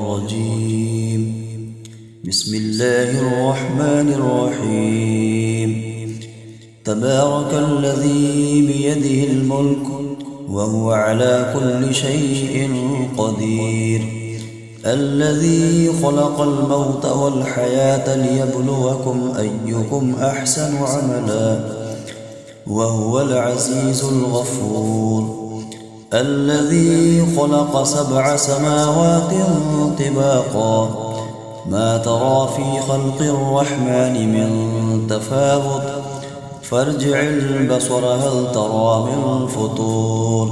الرجيم. بسم الله الرحمن الرحيم. تبارك الذي بيده الملك وهو على كل شيء قدير، الذي خلق الموت والحياة ليبلوكم أيكم أحسن عملا وهو العزيز الغفور. الذي خلق 7 سماوات طباقا، ما ترى في خلق الرحمن من تفاوت، فارجع البصر هل ترى من فطور،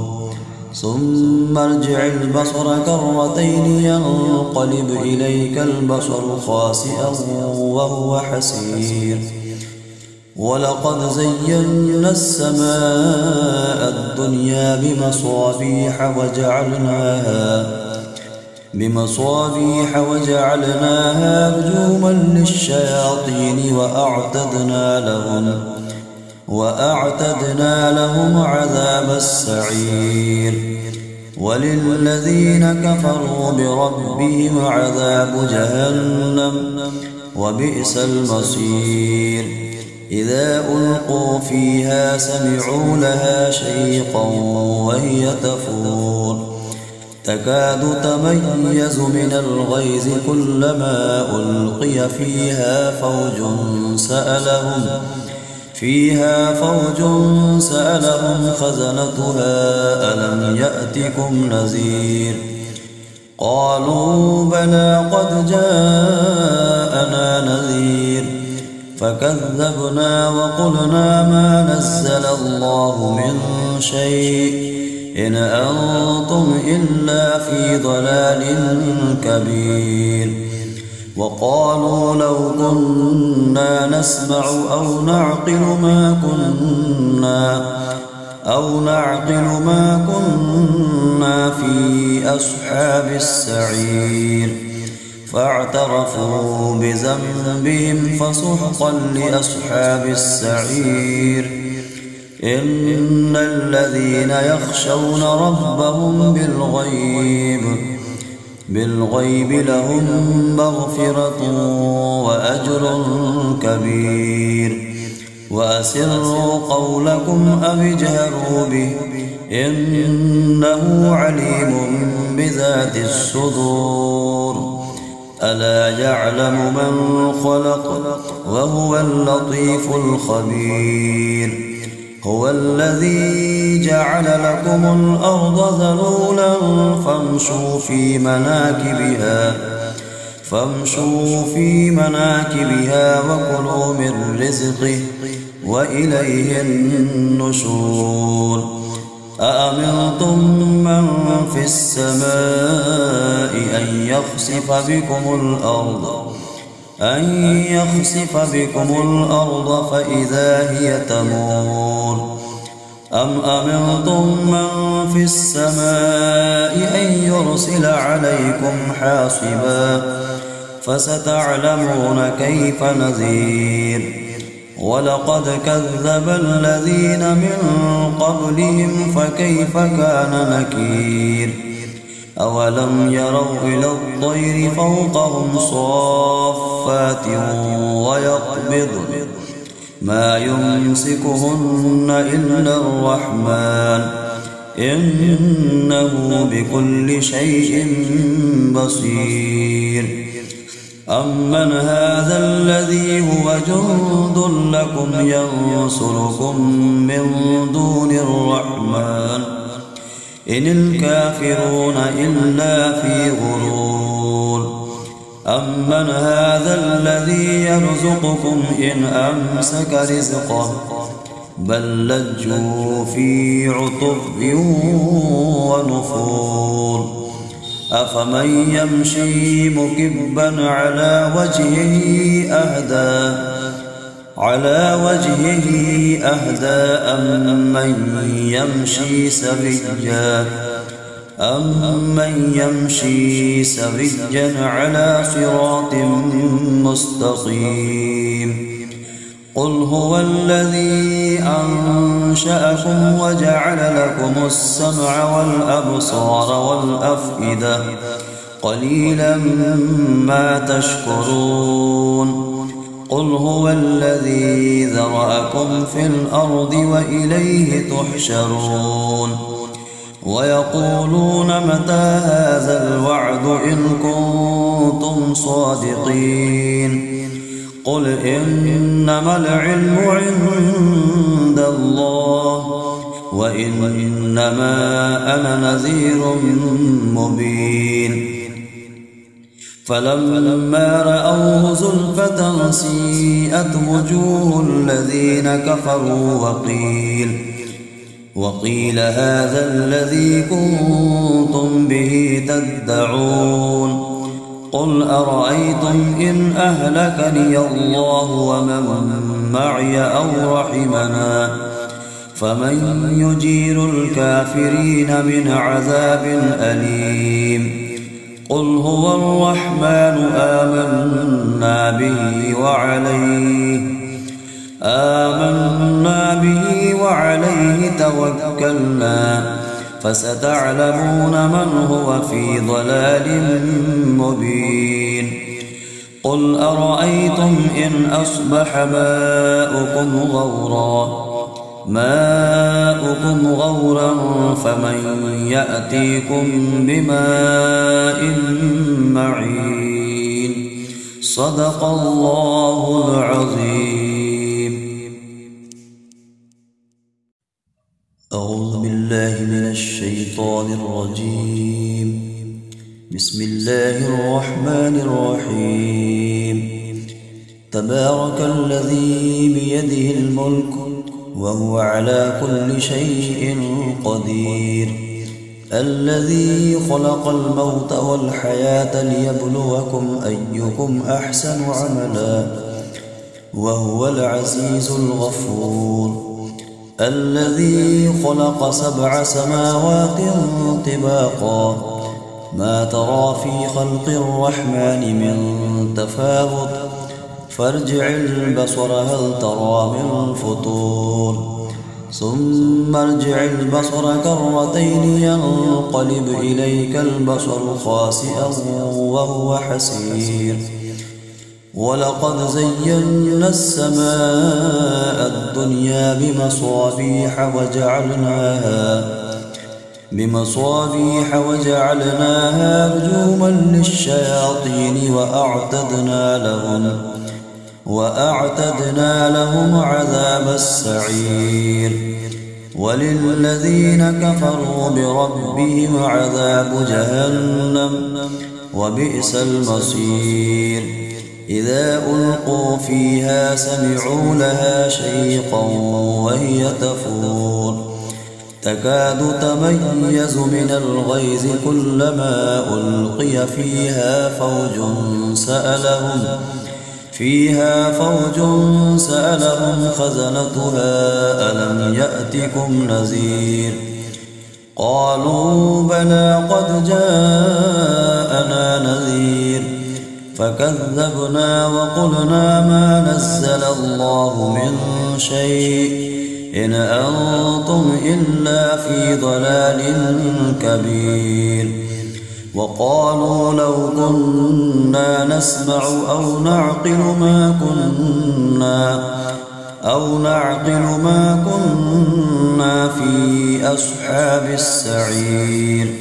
ثم ارجع البصر كرتين ينقلب إليك البصر خاسئا وهو حسير. ولقد زينا السماء الدنيا بمصابيح وجعلناها رجوما للشياطين وأعتدنا لهم عذاب السعير. وللذين كفروا بربهم عذاب جهنم وبئس المصير. إذا ألقوا فيها سمعوا لها شيقا وهي تفور، تكاد تميز من الغيظ كلما ألقي فيها فوج سألهم خزنتها ألم يأتكم نذير؟ قالوا بلى قد جاءنا نذير، فكذبنا وقلنا ما نزل الله من شيء إن أنتم إلا في ضلال كبير. وقالوا لو كنا نسمع أو نعقل ما كنا في أصحاب السعير. فاعترفوا بذنبهم فسحقا لأصحاب السعير. إن الذين يخشون ربهم بالغيب لهم مغفرة وأجر كبير. وأسروا قولكم أو اجهروا به إنه عليم بذات الصدور. ألا يعلم من خلق وهو اللطيف الخبير. هو الذي جعل لكم الأرض ذلولا فامشوا في مناكبها وكلوا من رزقه وإليه النشور. أأمنتم من في السماء أن يخسف بكم الأرض فإذا هي تمور. أم أمنتم من في السماء أن يرسل عليكم حاصبا فستعلمون كيف نذير. ولقد كذب الذين من قبلهم فكيف كان نكير. أولم يروا إلى الطير فوقهم صافات ويقبضن ما يمسكهن إلا الرحمن إنه بكل شيء بصير. أمن هذا الذي هو جند لكم ينصركم من دون الرحمن إن الكافرون إلا في غرور. أمن هذا الذي يرزقكم إن أمسك رزقه بل لجوا في عتب ونفور. أفمن يمشي مكبا على وجهه أهدى أمن يمشي سويا على صراط مستقيم. قل هو الذي أنشأكم وجعل لكم السمع والأبصار والأفئدة قليلا ما تشكرون قل هو الذي ذرأكم في الأرض وإليه تحشرون ويقولون متى هذا الوعد إن كنتم صادقين قل إنما العلم عند الله وإنما أنا نذير مبين فلما رأوه زلفة سيئت وجوه الذين كفروا وقيل هذا الذي كنتم به تدعون قل أرأيتم إن أهلكني الله ومن معي أو رحمنا فمن يجير الكافرين من عذاب أليم قل هو الرحمن آمنا به وعليه توكلنا فستعلمون من هو في ضلال مبين قل أرأيتم إن أصبح ماؤكم غورا فمن يأتيكم بماء معين صدق الله العظيم. أعوذ بالله من الشيطان الرجيم. بسم الله الرحمن الرحيم. تبارك الذي بيده الملك وهو على كل شيء قدير الذي خلق الموت والحياة ليبلوكم أيكم أحسن عملا وهو العزيز الغفور الذي خلق 7 سماوات طباقا ما ترى في خلق الرحمن من تفاوت فارجع البصر هل ترى من فطور ثم ارجع البصر كرتين ينقلب إليك البصر خاسئا وهو حسير ولقد زينا السماء الدنيا بمصابيح وجعلناها رجوما للشياطين وأعتدنا لهم عذاب السعير وللذين كفروا بربهم عذاب جهنم وبئس المصير إذا ألقوا فيها سمعوا لها شيقا وهي تفور تكاد تميز من الغيظ كلما ألقي فيها فوج سألهم خزنتها ألم يأتكم نذير قالوا بلى قد جاءنا نذير فكذبنا وقلنا ما نزل الله من شيء إن أنتم إلا في ضلال كبير وقالوا لو كنا نسمع أو نعقل ما كنا في أصحاب السعير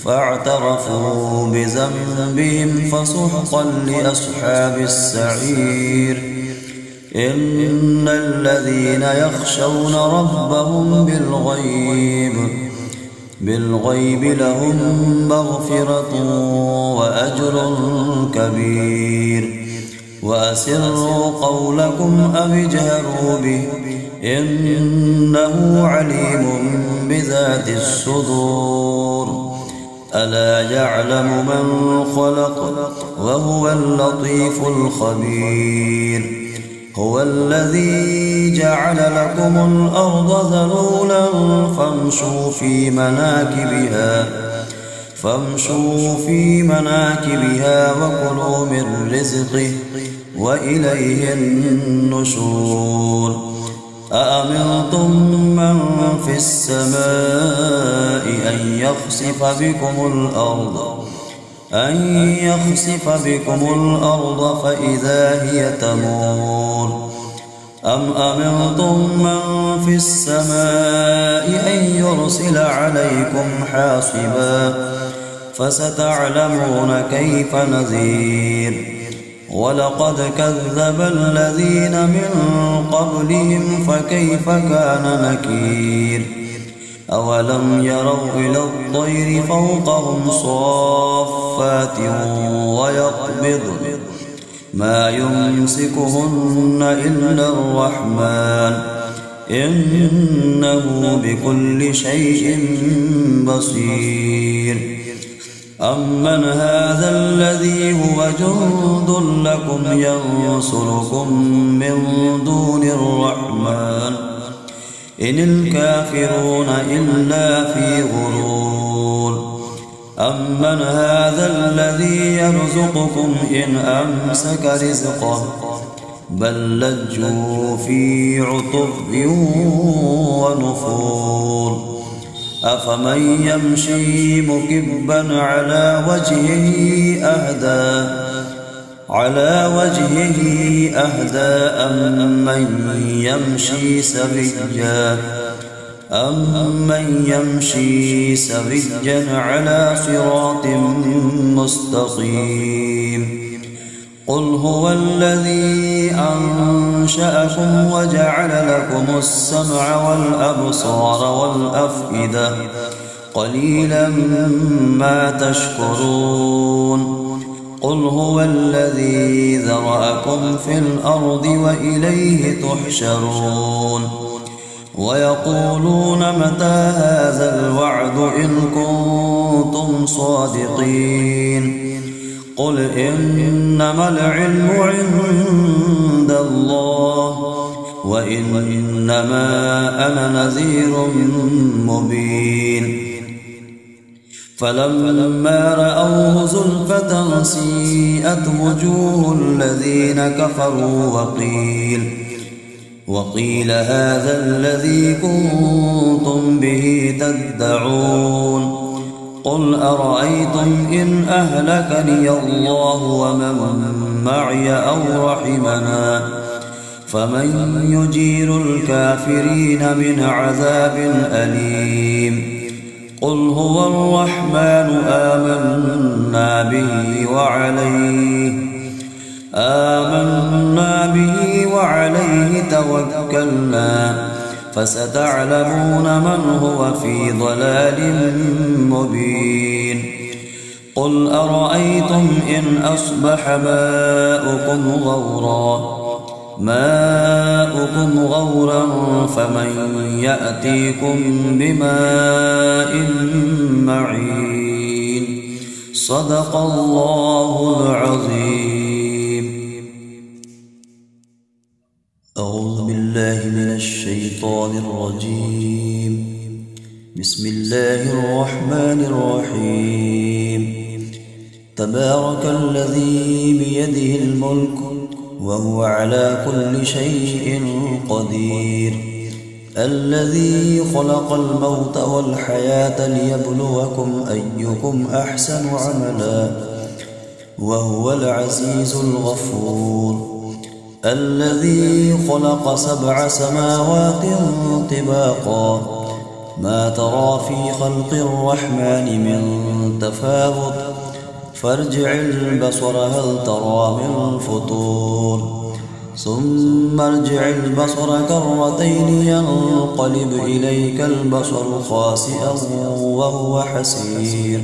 فاعترفوا بذنبهم فسحقا لأصحاب السعير إن الذين يخشون ربهم بالغيب لهم مغفرة وأجر كبير وأسروا قولكم أو اجهروا به إنه عليم بذات الصدور ألا يعلم من خلق وهو اللطيف الخبير هو الذي جعل لكم الأرض ذلولا فامشوا في مناكبها وكلوا من رزقه وإليه النشور أأمنتم من في السماء أن يخسف بكم الأرض أن يخسف بكم الأرض فإذا هي تمور أم أمنتم من في السماء أن يرسل عليكم حاصبا فستعلمون كيف نذير ولقد كذب الذين من قبلهم فكيف كان نكير أولم يروا إلى الطير فوقهم صافات ويقبضن ما يمسكهن إلا الرحمن إنه بكل شيء بصير أمن هذا الذي هو جند لكم ينصركم من دون الرحمن إن الكافرون إلا في غرور أمن هذا الذي يرزقكم إن أمسك رزقه بل لجوا في عتب ونفور أفمن يمشي مكبا على وجهه أهدى أمن يمشي سويا على صراط مستقيم قل هو الذي أنشأكم وجعل لكم السمع والأبصار والأفئدة قليلا ما تشكرون قل هو الذي ذرأكم في الأرض وإليه تحشرون ويقولون متى هذا الوعد إن كنتم صادقين قل إنما العلم عند الله وإنما أنا نذير مبين فلما رأوه زلفة سيئت وجوه الذين كفروا وقيل هذا الذي كنتم به تدعون قل أرأيتم إن أهلكني الله ومن معي أو رحمنا فمن يجير الكافرين من عذاب أليم قل هو الرحمن آمنا به وعليه توكلنا فستعلمون من هو في ضلال مبين قل أرأيتم إن أصبح ماؤكم غورا فمن يأتيكم بماء معين صدق الله العظيم. أعوذ بالله من الشيطان الرجيم. بسم الله الرحمن الرحيم. تبارك الذي بيده الملك وهو على كل شيء قدير الذي خلق الموت والحياة ليبلوكم أيكم أحسن عملا وهو العزيز الغفور الذي خلق 7 سماوات طباقا ما ترى في خلق الرحمن من تفاوت فارجع البصر هل ترى من فطور ثم ارجع البصر كرتين ينقلب إليك البصر خاسئا وهو حسير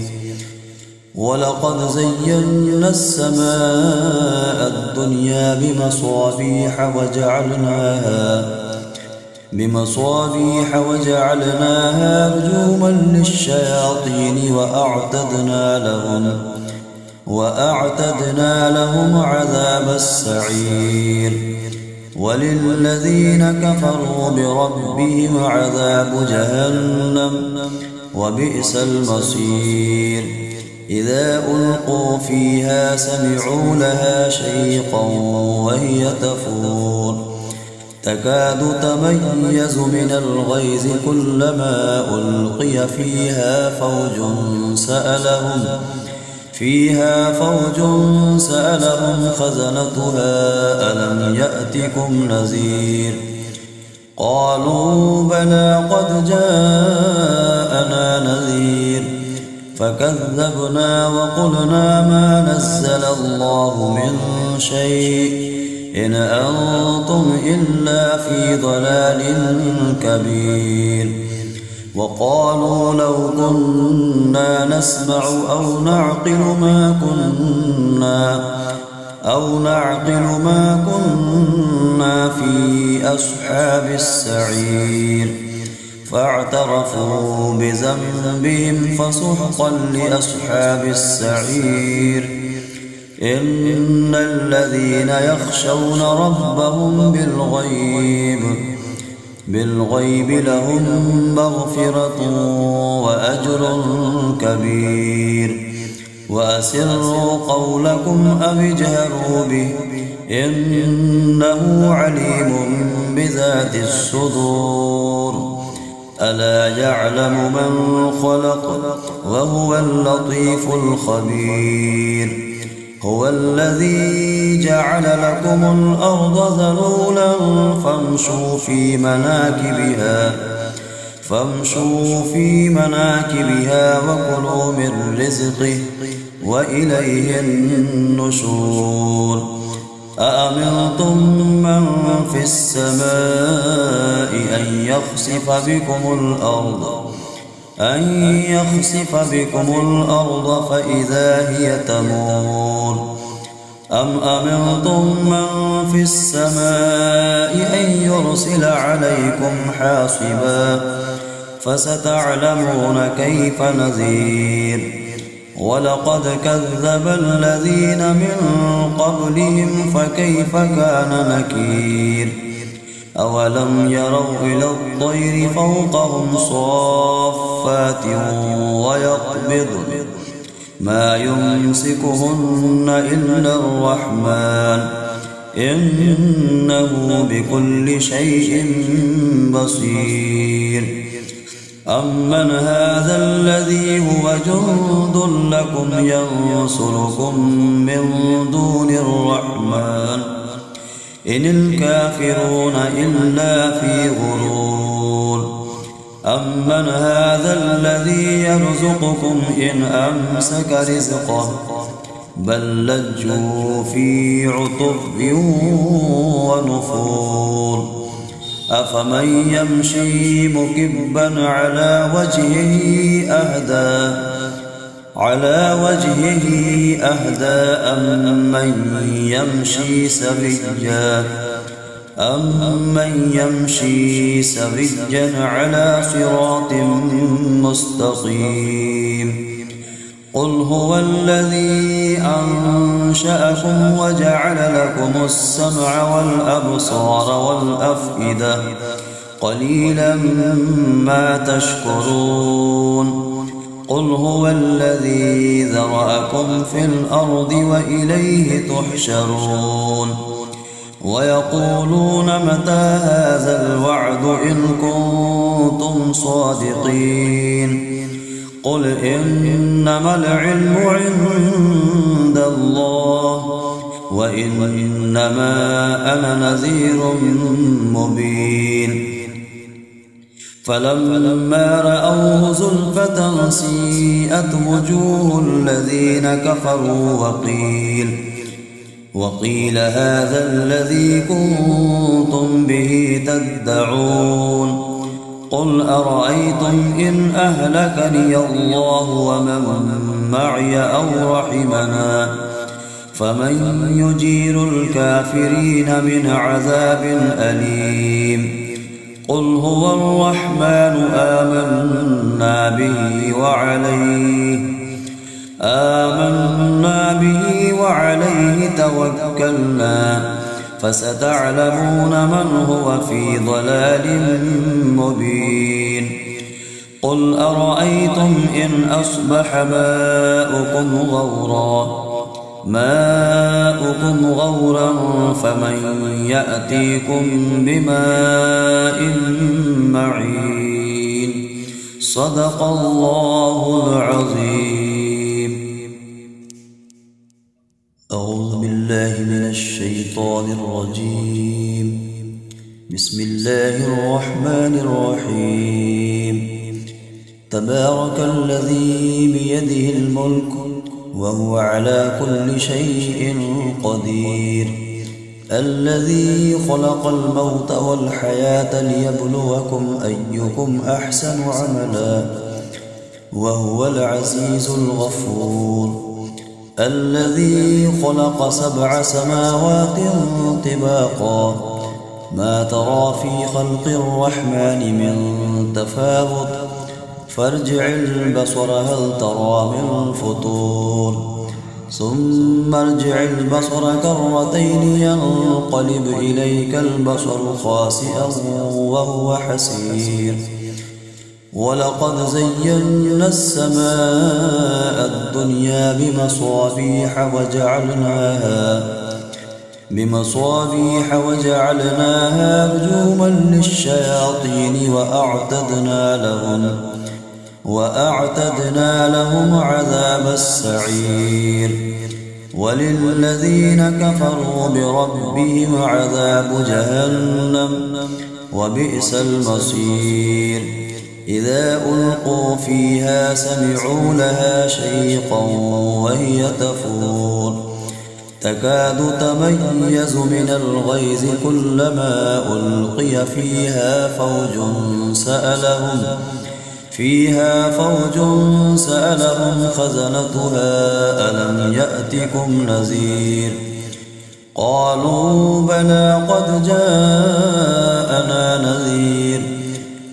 ولقد زينا السماء الدنيا بمصابيح وجعلناها رجوما للشياطين وأعتدنا لهم عذاب السعير وللذين كفروا بربهم عذاب جهنم وبئس المصير إذا ألقوا فيها سمعوا لها شيقا وهي تفور تكاد تميز من الغيظ كلما ألقي فيها فوج فيها فوج سألهم خزنتها ألم يأتكم نذير قالوا بلى قد جاءنا نذير فكذبنا وقلنا ما نزل الله من شيء إن أنتم إلا في ضلال كبير وقالوا لو كنا نسمع أو نعقل ما كنا في أصحاب السعير فاعترفوا بذنبهم فسحقا لأصحاب السعير إن الذين يخشون ربهم بالغيب لهم مغفرة وأجر كبير وأسروا قولكم أو اجهروا به إنه عليم بذات الصدور ألا يعلم من خلق وهو اللطيف الخبير هو الذي جعل لكم الأرض ذلولا فامشوا في مناكبها وكلوا من رزقه وإليه النشور أأمنتم من في السماء أن يخسف بكم الأرض فإذا هي تمور أم أمنتم من في السماء أن يرسل عليكم حاصبا فستعلمون كيف نذير ولقد كذب الذين من قبلهم فكيف كان نكير أولم يروا إلى الطير فوقهم صافات ويقبضن ما يمسكهن إلا الرحمن إنه بكل شيء بصير أمن هذا الذي هو جند لكم ينصركم من دون الرحمن إن الكافرون إلا في غرور أمن هذا الذي يرزقكم إن أمسك رزقه بل لجوا في عتب ونفور أفمن يمشي مكبا على وجهه أهدى أمن يمشي سويا على صراط مستقيم قل هو الذي أنشأكم وجعل لكم السمع والأبصار والأفئدة قليلا ما تشكرون قل هو الذي ذرأكم في الأرض وإليه تحشرون ويقولون متى هذا الوعد إن كنتم صادقين قل إنما العلم عند الله وإنما أنا نذير مبين فلما رأوه زلفة سيئت وجوه الذين كفروا وقيل هذا الذي كنتم به تدعون قل أرأيتم إن أهلكني الله ومن معي أو رحمنا فمن يجير الكافرين من عذاب أليم قل هو الرحمن آمنا به وعليه توكلنا فستعلمون من هو في ضلال مبين قل أرأيتم إن أصبح ماؤكم غورا فمن يأتيكم بماء معين صدق الله العظيم. أعوذ بالله من الشيطان الرجيم. بسم الله الرحمن الرحيم. تبارك الذي بيده الملك وهو على كل شيء قدير، الذي خلق الموت والحياة ليبلوكم أيكم أحسن عملا وهو العزيز الغفور، الذي خلق 7 سماوات طباقا ما ترى في خلق الرحمن من تفاوت فارجع البصر هل ترى من فطور، ثم ارجع البصر كرتين ينقلب إليك البصر خاسئا وهو حسير، ولقد زينا السماء الدنيا بمصابيح وجعلناها رجوما للشياطين وأعتدنا لهم عذاب السعير، وللذين كفروا بربهم عذاب جهنم وبئس المصير. إذا ألقوا فيها سمعوا لها شيقا وهي تفور تكاد تميز من الغيظ كلما ألقي فيها فوج سألهم خزنتها ألم يأتكم نذير، قالوا بلى قد جاءنا نذير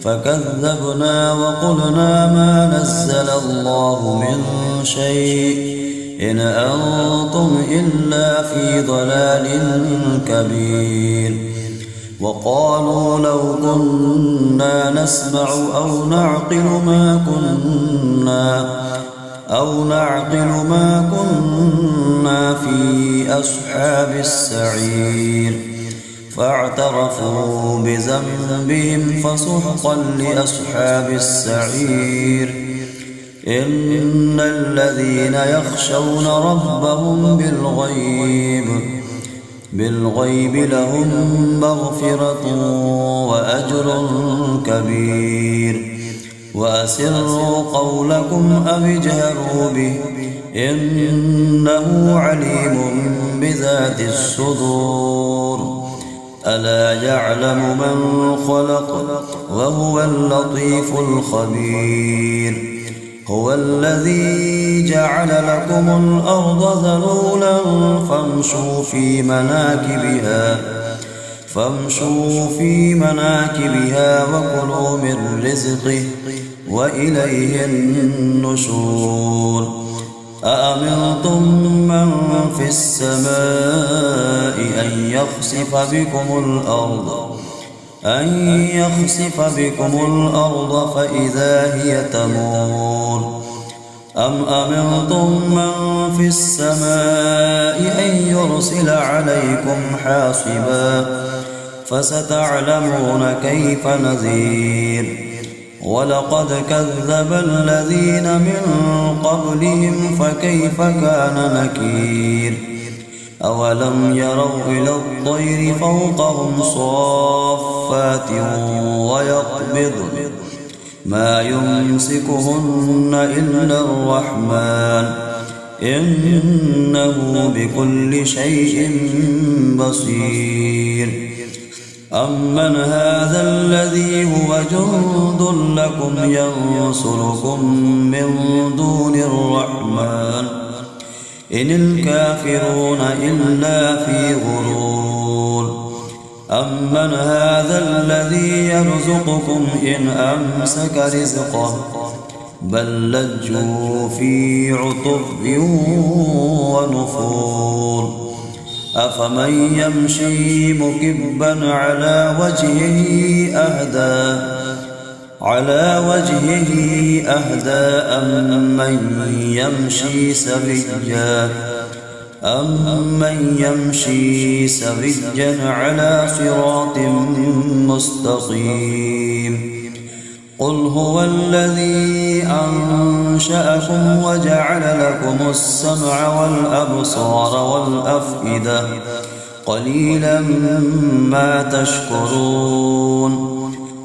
فكذبنا وقلنا ما نزل الله من شيء إن أنتم إلا في ضلال كبير. وقالوا لو كنا نسمع أو نعقل ما كنا في أصحاب السعير، فاعترفوا بذنبهم فسحقا لأصحاب السعير. إن الذين يخشون ربهم بالغيب لهم مغفرة وأجر كبير. وأسروا قولكم أو اجهروا به إنه عليم بذات الصدور. ألا يعلم من خلق وهو اللطيف الخبير. هو الذي جعل لكم الأرض ذلولا فامشوا في مناكبها وكلوا من رزقه وإليه النشور. أأمنتم من في السماء أن يخسف بكم الأرض فإذا هي تمور، أم أمنتم من في السماء أن يرسل عليكم حاصبا فستعلمون كيف نذير. ولقد كذب الذين من قبلهم فكيف كان نكير. أولم يروا إلى الطير فوقهم صافات ويقبضن ما يمسكهن إلا الرحمن إنه بكل شيء بصير. أمن هذا الذي هو جند لكم ينصركم من دون الرحمن إن الكافرون إلا في غرور. أمن هذا الذي يرزقكم إن أمسك رزقه بل لجوا في عتب ونفور. أفمن يمشي مكبا على وجهه أهدى أمن يمشي سويا على صراط مستقيم. قل هو الذي أنشأكم وجعل لكم السمع والأبصار والأفئدة قليلا ما تشكرون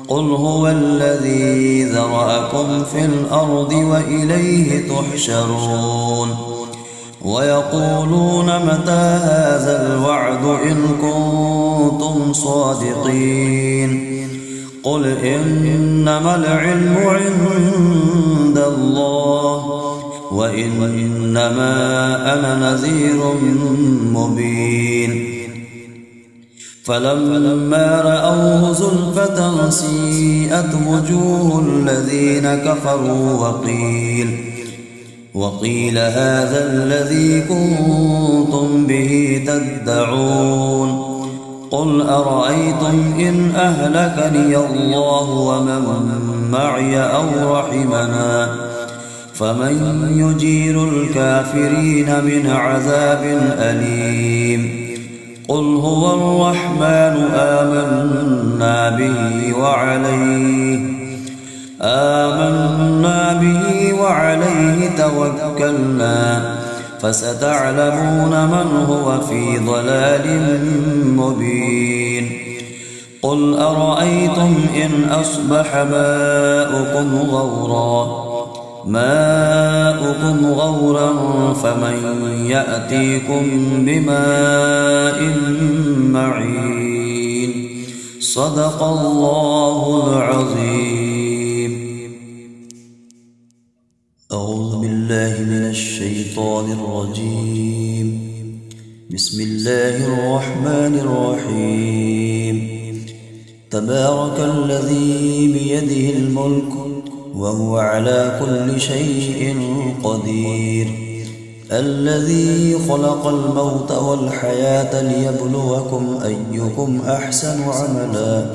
قل هو الذي ذرأكم في الأرض وإليه تحشرون ويقولون متى هذا الوعد إن كنتم صادقين قل إنما العلم عند الله وإنما أنا نذير مبين فلما رأوه زلفة سيئت وجوه الذين كفروا وقيل هذا الذي كنتم به تدعون قل أرأيتم إن أهلكني الله ومن معي أو رحمنا فمن يجير الكافرين من عذاب أليم قل هو الرحمن آمنا به وعليه توكلنا فستعلمون من هو في ضلال مبين قل أرأيتم إن أصبح ماؤكم غورا فمن يأتيكم بماء معين صدق الله العظيم. أعوذ بالله من الشيطان الرجيم. بسم الله الرحمن الرحيم. تبارك الذي بيده الملك وهو على كل شيء قدير الذي خلق الموت والحياة ليبلوكم أيكم أحسن عملا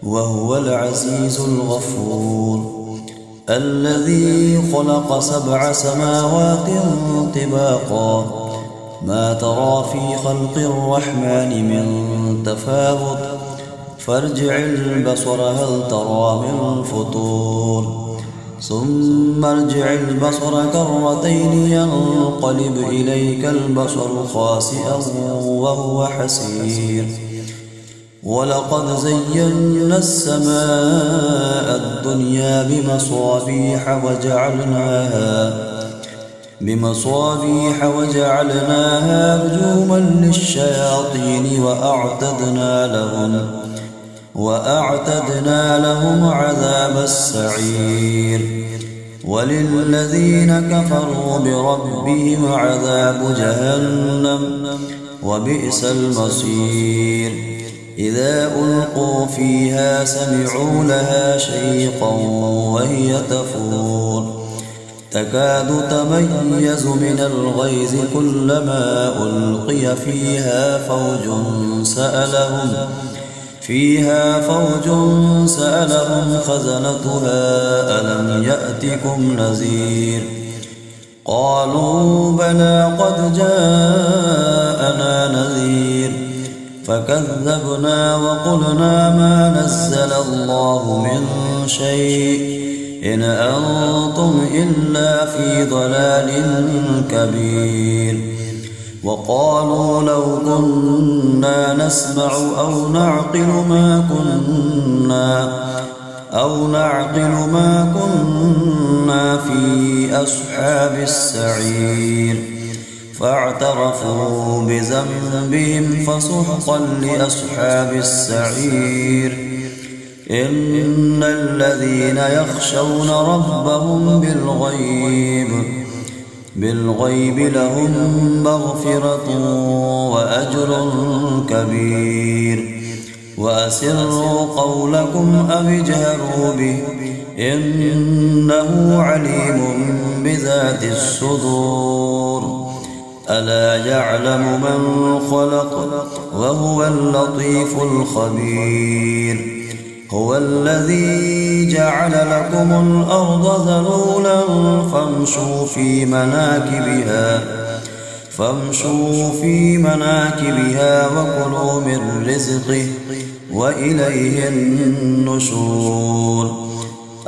وهو العزيز الغفور الذي خلق 7 سماوات طباقا ما ترى في خلق الرحمن من تفاوت فارجع البصر هل ترى من فطور ثم ارجع البصر كرتين ينقلب إليك البصر خاسئا وهو حسير ولقد زينا السماء الدنيا بمصابيح وجعلناها رجوما للشياطين وأعتدنا لهم عذاب السعير وللذين كفروا بربهم عذاب جهنم وبئس المصير إذا ألقوا فيها سمعوا لها شيقا وهي تفور تكاد تميز من الغيظ كلما ألقي فيها فوج سألهم خزنتها ألم يأتكم نذير قالوا بلى قد جاءنا نذير فكذبنا وقلنا ما نزل الله من شيء إن أنتم إلا في ضلال كبير وقالوا لو كنا نسمع أو نعقل ما كنا في أصحاب السعير فاعترفوا بذنبهم فسحقا لأصحاب السعير إن الذين يخشون ربهم بالغيب لهم مغفرة وأجر كبير وأسروا قولكم أو اجهروا به إنه عليم بذات الصدور ألا يعلم من خلق وهو اللطيف الخبير هو الذي جعل لكم الأرض ذلولا فامشوا في مناكبها وكلوا من رزقه وإليه النشور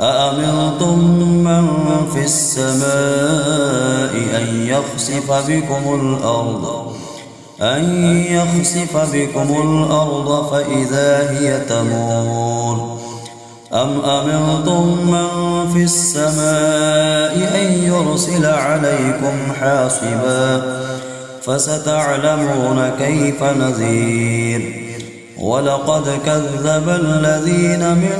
أأمنتم من في السماء أن يخسف بكم الأرض فإذا هي تمور أم أمنتم من في السماء أن يرسل عليكم حاصبا فستعلمون كيف نذير ولقد كذب الذين من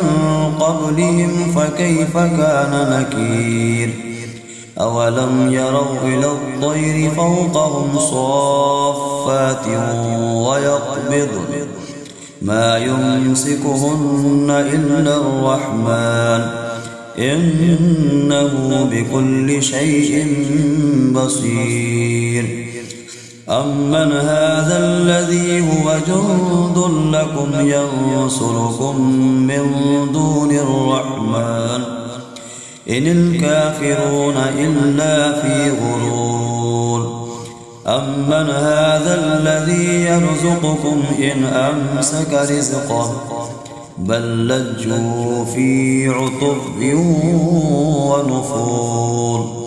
قبلهم فكيف كان نكير أولم يروا إلى الطير فوقهم صافات ويقبضن ما يمسكهن إلا الرحمن إنه بكل شيء بصير أمن هذا الذي هو جند لكم ينصركم من دون الرحمن إن الكافرون إلا في غرور أمن هذا الذي يرزقكم إن أمسك رزقه بل لجوا في عتب ونفور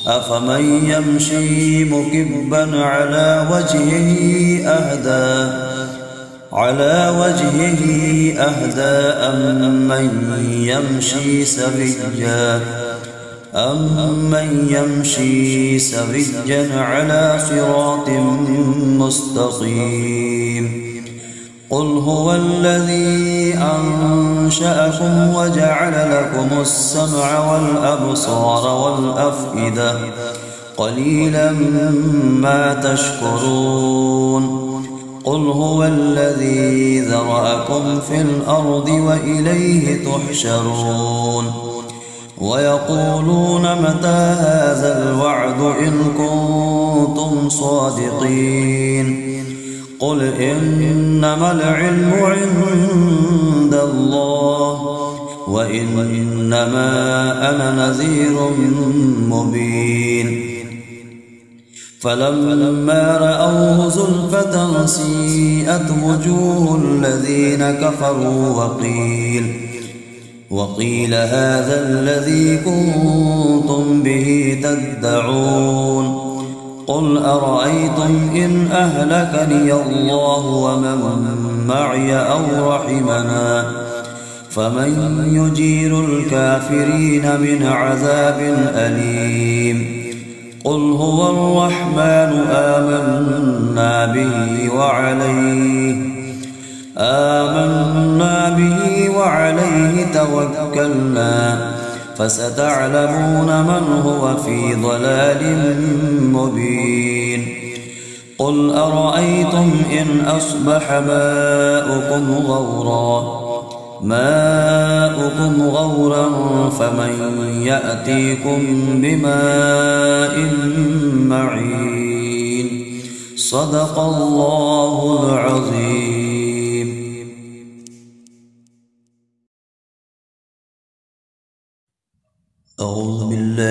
أفمن يمشي مكبا على وجهه أهدى أمن يمشي سويا على صراط مستقيم قل هو الذي أنشأكم وجعل لكم السمع والأبصار والأفئدة قليلا ما تشكرون قل هو الذي ذرأكم في الأرض وإليه تحشرون ويقولون متى هذا الوعد إن كنتم صادقين قل إنما العلم عند الله وإنما أنا نذير مبين فلما رأوه زلفة سيئت وجوه الذين كفروا وقيل هذا الذي كنتم به تدعون قل أرأيتم إن أهلكني الله ومن معي أو رحمنا فمن يجير الكافرين من عذاب أليم قل هو الرحمن آمنا به وعليه توكلنا فستعلمون من هو في ضلال مبين قل أرأيتم إن أصبح ماؤكم غورا فمن يأتيكم بماء معين صدق الله العظيم. أعوذ بالله